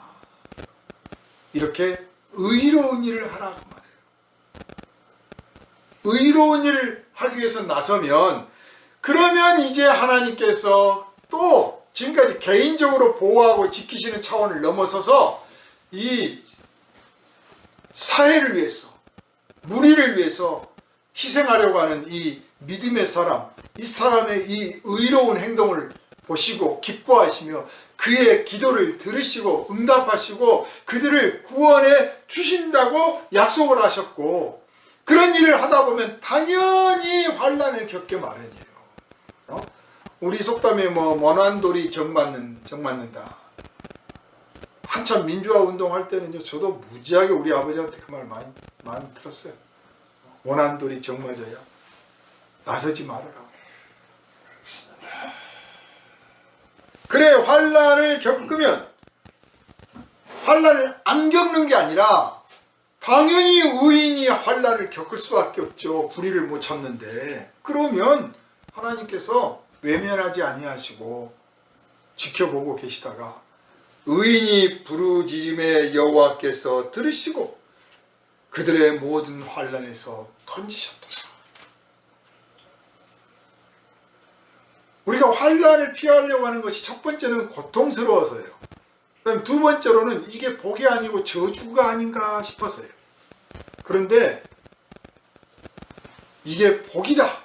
A: 이렇게 의로운 일을 하라고 말해요. 의로운 일을 하기 위해서 나서면, 그러면 이제 하나님께서 또 지금까지 개인적으로 보호하고 지키시는 차원을 넘어서서 이 사회를 위해서, 무리를 위해서 희생하려고 하는 이 믿음의 사람, 이 사람의 이 의로운 행동을 보시고 기뻐하시며 그의 기도를 들으시고 응답하시고 그들을 구원해 주신다고 약속을 하셨고, 그런 일을 하다 보면 당연히 환난을 겪게 마련이에요. 우리 속담에 원한돌이 정맞는다. 한참 민주화 운동할 때는요, 저도 무지하게 우리 아버지한테 그 말 많이 들었어요. 원한돌이 정맞아야 나서지 말아라. 그래, 환난을 겪으면 환난을 안 겪는 게 아니라 당연히 의인이 환난을 겪을 수밖에 없죠. 불의를 못 참는데. 그러면 하나님께서 외면하지 아니하시고 지켜보고 계시다가 의인이 부르짖음에 여호와께서 들으시고 그들의 모든 환난에서 건지셨다. 우리가 환난을 피하려고 하는 것이 첫 번째는 고통스러워서예요. 그다음 두 번째로는 이게 복이 아니고 저주가 아닌가 싶어서요. 그런데 이게 복이다.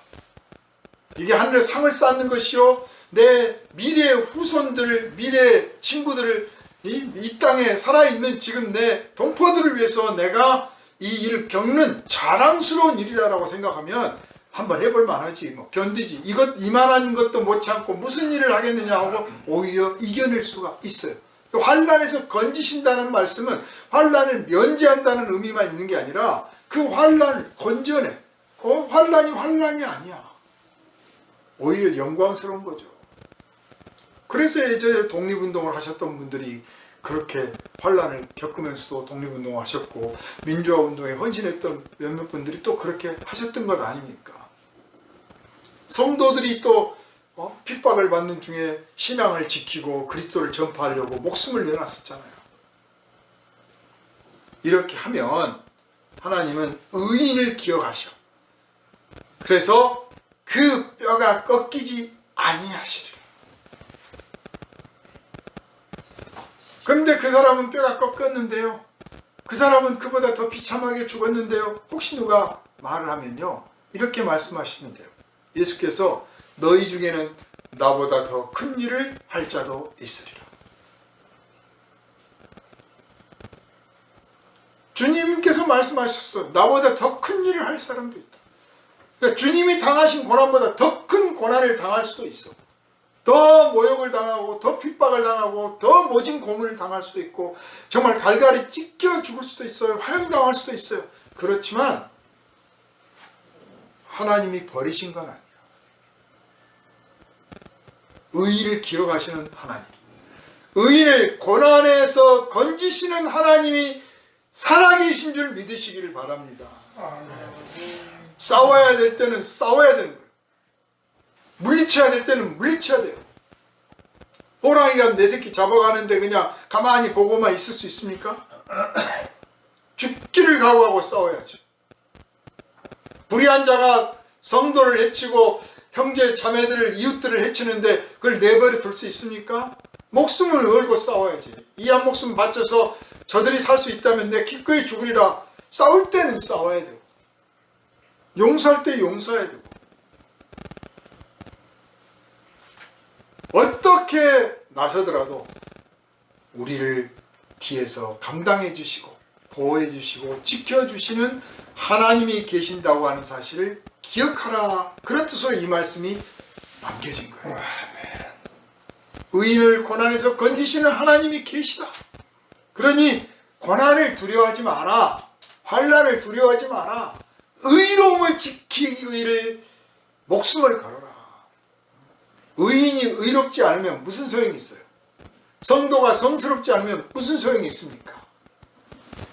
A: 이게 하늘의 상을 쌓는 것이요, 내 미래 후손들, 미래 친구들을 이 땅에 살아있는 지금 내 동포들을 위해서 내가 이 일을 겪는 자랑스러운 일이다라고 생각하면 한번 해볼 만하지. 견디지. 이만한 것도 못 참고 무슨 일을 하겠느냐 하고 오히려 이겨낼 수가 있어요. 환난에서 건지신다는 말씀은 환난을 면제한다는 의미만 있는 게 아니라 그 환난을 건져내. 환난이 아니야. 오히려 영광스러운 거죠. 그래서 예전에 독립운동을 하셨던 분들이 그렇게 환난을 겪으면서도 독립운동을 하셨고, 민주화 운동에 헌신했던 몇몇 분들이 또 그렇게 하셨던 것 아닙니까? 성도들이 또 핍박을 받는 중에 신앙을 지키고 그리스도를 전파하려고 목숨을 내놨었잖아요. 이렇게 하면 하나님은 의인을 기억하셔. 그래서 그 뼈가 꺾이지 아니하시리라. 그런데 그 사람은 뼈가 꺾였는데요, 그 사람은 그보다 더 비참하게 죽었는데요, 혹시 누가 말을 하면요, 이렇게 말씀하시면 돼요. 예수께서 너희 중에는 나보다 더 큰 일을 할 자도 있으리라. 주님께서 말씀하셨어. 나보다 더 큰 일을 할 사람도 있다. 그러니까 주님이 당하신 고난보다 더 큰 고난을 당할 수도 있어. 더 모욕을 당하고 더 핍박을 당하고 더 모진 고문을 당할 수도 있고 정말 갈갈이 찢겨 죽을 수도 있어요. 화형당할 수도 있어요. 그렇지만 하나님이 버리신 건 아니야. 의인을 기억하시는 하나님, 의인을 고난에서 건지시는 하나님이 살아계신 줄 믿으시기를 바랍니다. 싸워야 될 때는 싸워야 되는 거예요. 물리쳐야 될 때는 물리쳐야 돼요. 호랑이가 내 새끼 잡아가는데 그냥 가만히 보고만 있을 수 있습니까? 죽기를 각오하고 싸워야죠. 불의한 자가 성도를 해치고 형제 자매들을 이웃들을 해치는데 그걸 내버려 둘 수 있습니까? 목숨을 걸고 싸워야지. 이 한 목숨 바쳐서 저들이 살 수 있다면 내 기꺼이 죽으리라. 싸울 때는 싸워야 되고 용서할 때 용서해야 되고 어떻게 나서더라도 우리를 뒤에서 감당해 주시고 보호해 주시고 지켜 주시는 하나님이 계신다고 하는 사실을 기억하라. 그런 뜻으로 이 말씀이 남겨진 거예요. 의인을 고난에서 건지시는 하나님이 계시다. 그러니 고난을 두려워하지 마라. 환난을 두려워하지 마라. 의로움을 지키기를 목숨을 걸어라. 의인이 의롭지 않으면 무슨 소용이 있어요? 성도가 성스럽지 않으면 무슨 소용이 있습니까?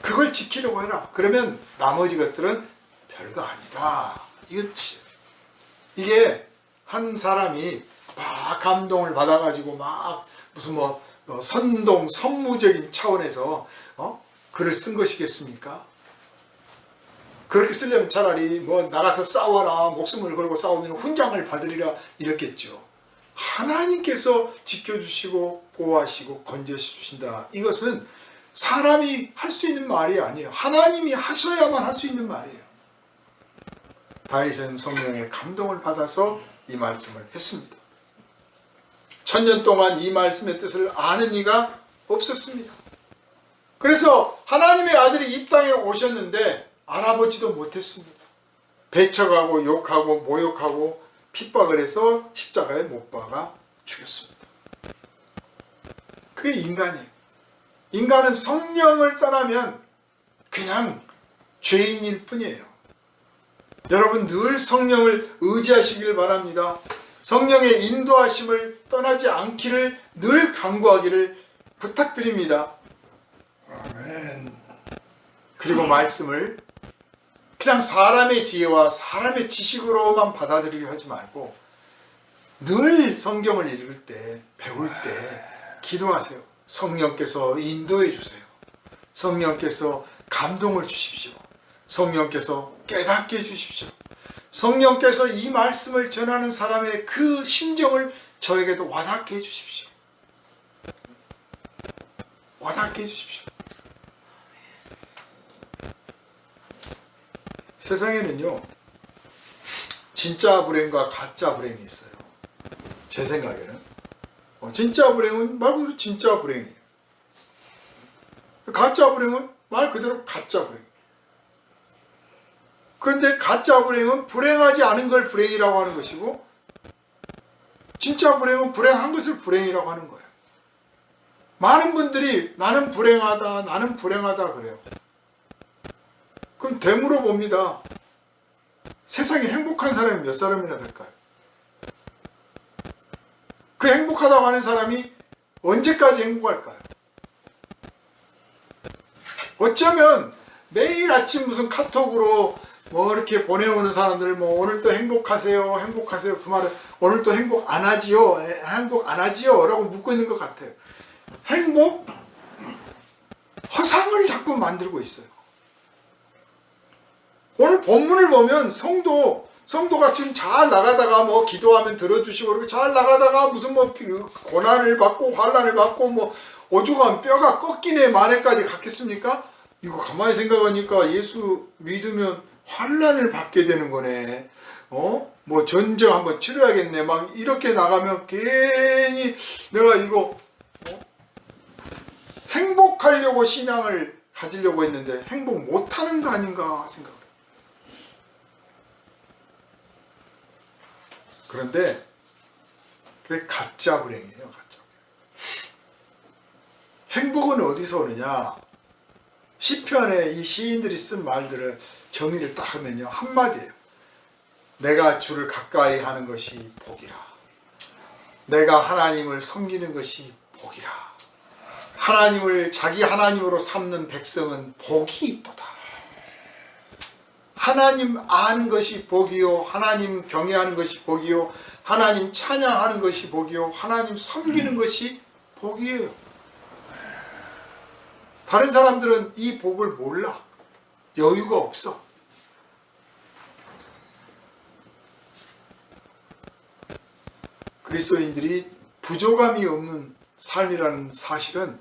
A: 그걸 지키려고 해라. 그러면 나머지 것들은 별거 아니다. 이게 한 사람이 막 감동을 받아가지고 막 무슨 선동 선무적인 차원에서 글을 쓴 것이겠습니까? 그렇게 쓰려면 차라리 나가서 싸워라, 목숨을 걸고 싸우면 훈장을 받으리라 이랬겠죠. 하나님께서 지켜주시고 보호하시고 건져주신다. 이것은 사람이 할 수 있는 말이 아니에요. 하나님이 하셔야만 할 수 있는 말이에요. 다윗은 성령의 감동을 받아서 이 말씀을 했습니다. 천년 동안 이 말씀의 뜻을 아는 이가 없었습니다. 그래서 하나님의 아들이 이 땅에 오셨는데 알아보지도 못했습니다. 배척하고 욕하고 모욕하고 핍박을 해서 십자가에 못 박아 죽였습니다. 그게 인간이에요. 인간은 성령을 떠나면 그냥 죄인일 뿐이에요. 여러분 늘 성령을 의지하시길 바랍니다. 성령의 인도하심을 떠나지 않기를 늘 간구하기를 부탁드립니다.
B: 아멘.
A: 그리고 말씀을 그냥 사람의 지혜와 사람의 지식으로만 받아들이려 하지 말고 늘 성경을 읽을 때, 배울 때 기도하세요. 성령께서 인도해 주세요. 성령께서 감동을 주십시오. 성령께서 깨닫게 해주십시오. 성령께서 이 말씀을 전하는 사람의 그 심정을 저에게도 와닿게 해주십시오. 와닿게 해주십시오. 세상에는요, 진짜 불행과 가짜 불행이 있어요. 제 생각에는. 진짜 불행은 말 그대로 진짜 불행이에요. 가짜 불행은 말 그대로 가짜 불행. 그런데 가짜 불행은 불행하지 않은 걸 불행이라고 하는 것이고, 진짜 불행은 불행한 것을 불행이라고 하는 거예요. 많은 분들이 나는 불행하다 그래요. 그럼 되물어 봅니다. 세상에 행복한 사람이 몇 사람이나 될까요? 그 행복하다고 하는 사람이 언제까지 행복할까요? 어쩌면 매일 아침 무슨 카톡으로 뭐 이렇게 보내오는 사람들 뭐 오늘도 행복하세요 행복하세요 그 말은 오늘도 행복 안 하지요 행복 안 하지요 라고 묻고 있는 것 같아요. 행복? 허상을 자꾸 있어요. 오늘 본문을 보면 성도가 지금 잘 나가다가 뭐 기도하면 들어주시고 이렇게 잘 나가다가 무슨 뭐 고난을 받고 환난을 받고 뭐 오죽하면 뼈가 꺾이네 만에까지 갔겠습니까? 이거 가만히 생각하니까 예수 믿으면 환난을 받게 되는 거네. 뭐 전쟁 한번 치러야겠네. 막 이렇게 나가면 괜히 내가 이거 행복하려고 신앙을 가지려고 했는데 행복 못하는 거 아닌가 생각을. 그런데 그게 가짜 불행이에요. 가짜 불행. 행복은 어디서 오느냐? 시편에 이 시인들이 쓴 말들을 정의를 딱 하면요 한마디예요. 내가 주를 가까이 하는 것이 복이라. 내가 하나님을 섬기는 것이 복이라. 하나님을 자기 하나님으로 삼는 백성은 복이 있도다. 하나님 아는 것이 복이요, 하나님 경외하는 것이 복이요, 하나님 찬양하는 것이 복이요, 하나님 섬기는 것이 복이에요. 다른 사람들은 이 복을 몰라. 여유가 없어. 그리스도인들이 부족함이 없는 삶이라는 사실은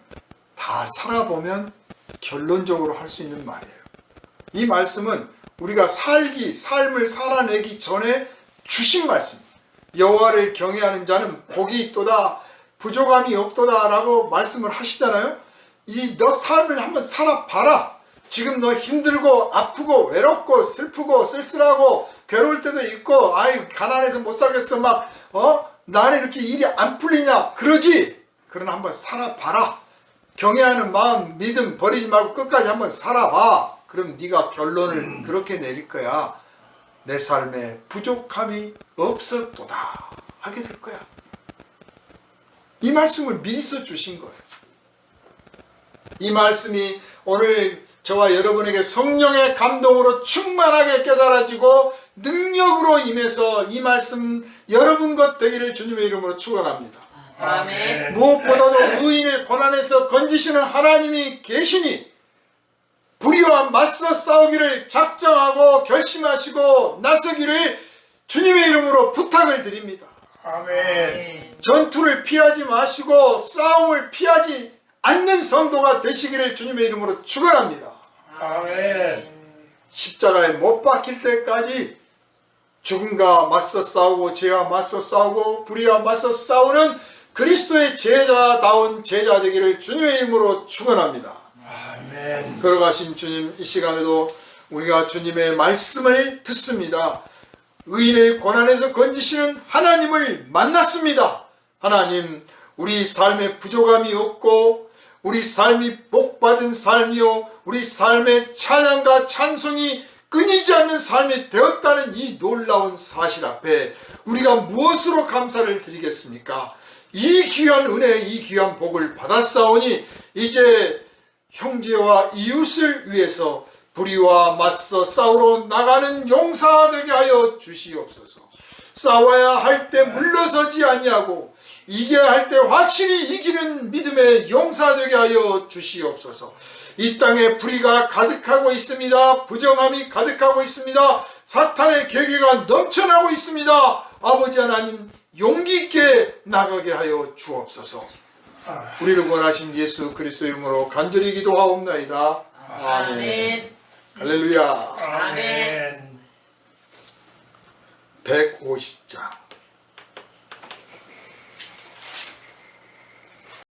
A: 다 살아보면 결론적으로 할 수 있는 말이에요. 이 말씀은 우리가 삶을 살아내기 전에 주신 말씀. 여호와를 경외하는 자는 복이 있도다, 부족함이 없도다 라고 말씀을 하시잖아요. 너 삶을 한번 살아봐라. 지금 너 힘들고 아프고 외롭고 슬프고 쓸쓸하고 괴로울 때도 있고 가난해서 못 살겠어 나는 이렇게 일이 안 풀리냐 그러지. 그러나 한번 살아봐라. 경외하는 마음 믿음 버리지 말고 끝까지 한번 살아봐. 그럼 네가 결론을 그렇게 내릴 거야. 내 삶에 부족함이 없었도다 하게 될 거야. 이 말씀을 미리서 주신 거예요. 이 말씀이 오늘 저와 여러분에게 성령의 감동으로 충만하게 깨달아지고 능력으로 임해서 이 말씀 여러분 것 되기를 주님의 이름으로 축원합니다.
B: 아멘.
A: 무엇보다도 의인을 고난에서 건지시는 하나님이 계시니 불의와 맞서 싸우기를 작정하고 결심하시고 나서기를 주님의 이름으로 부탁을 드립니다.
B: 아멘.
A: 전투를 피하지 마시고 싸움을 피하지 않는 성도가 되시기를 주님의 이름으로 축원합니다.
B: 아멘.
A: 십자가에 못 박힐 때까지 죽음과 맞서 싸우고 죄와 맞서 싸우고 불의와 맞서 싸우는 그리스도의 제자다운 제자 되기를 주님의 이름으로 축원합니다.
B: 아멘.
A: 걸어가신 주님, 이 시간에도 우리가 주님의 말씀을 듣습니다. 의인의 고난에서 건지시는 하나님을 만났습니다. 하나님, 우리 삶에 부족함이 없고 우리 삶이 복받은 삶이요, 우리 삶의 찬양과 찬송이 끊이지 않는 삶이 되었다는 이 놀라운 사실 앞에 우리가 무엇으로 감사를 드리겠습니까? 이 귀한 은혜, 이 귀한 복을 받았사오니 이제 형제와 이웃을 위해서 불의와 맞서 싸우러 나가는 용사 되게 하여 주시옵소서. 싸워야 할 때 물러서지 아니하고 이겨야 할 때 확실히 이기는 믿음의 용사 되게 하여 주시옵소서. 이 땅에 불의가 가득하고 있습니다. 부정함이 가득하고 있습니다. 사탄의 계계가 넘쳐나고 있습니다. 아버지 하나님, 용기 있게 나가게 하여 주옵소서. 우리를 원하신 예수 그리스도의 이름으로 간절히 기도하옵나이다.
C: 아멘.
A: 할렐루야.
B: 아멘.
A: 150장.